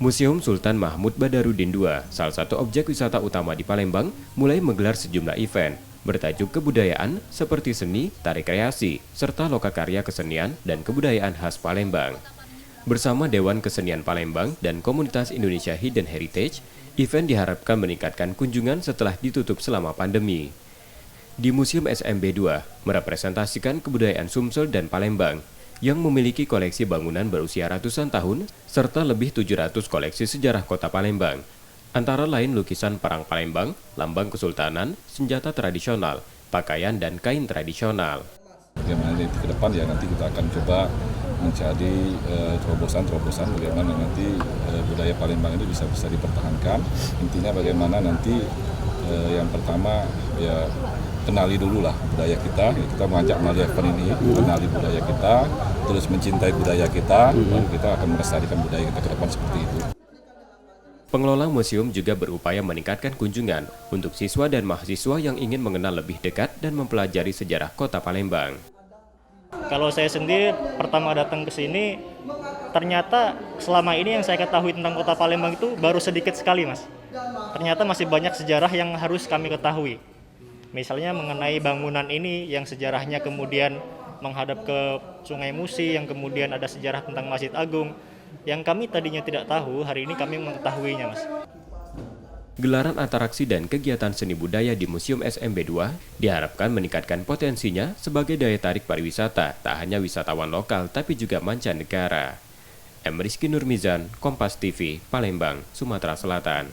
Museum Sultan Mahmud Badarudin II, salah satu objek wisata utama di Palembang, mulai menggelar sejumlah event bertajuk kebudayaan seperti seni, tari kreasi, serta lokakarya kesenian dan kebudayaan khas Palembang. Bersama Dewan Kesenian Palembang dan Komunitas Indonesia Hidden Heritage, event diharapkan meningkatkan kunjungan setelah ditutup selama pandemi. Di Museum SMB 2 merepresentasikan kebudayaan Sumsel dan Palembang yang memiliki koleksi bangunan berusia ratusan tahun serta lebih 700 koleksi sejarah kota Palembang. Antara lain lukisan perang Palembang, lambang kesultanan, senjata tradisional, pakaian dan kain tradisional. Bagaimana ke depan ya nanti kita akan coba mencari terobosan-terobosan bagaimana nanti budaya Palembang ini bisa dipertahankan. Intinya bagaimana nanti yang pertama ya kenali dulu lah budaya kita mengajak melalui event ini, kenali budaya kita, terus mencintai budaya kita, lalu kita akan melestarikan budaya kita ke depan seperti itu. Pengelola museum juga berupaya meningkatkan kunjungan untuk siswa dan mahasiswa yang ingin mengenal lebih dekat dan mempelajari sejarah kota Palembang. Kalau saya sendiri pertama datang ke sini, ternyata selama ini yang saya ketahui tentang kota Palembang itu baru sedikit sekali, Mas. Ternyata masih banyak sejarah yang harus kami ketahui. Misalnya mengenai bangunan ini yang sejarahnya kemudian menghadap ke Sungai Musi, yang kemudian ada sejarah tentang Masjid Agung. Yang kami tadinya tidak tahu, hari ini kami mengetahuinya, Mas. Gelaran atraksi dan kegiatan seni budaya di Museum SMB 2 diharapkan meningkatkan potensinya sebagai daya tarik pariwisata, tak hanya wisatawan lokal tapi juga mancanegara. M. Rizky Nurmizan, Kompas TV, Palembang, Sumatera Selatan.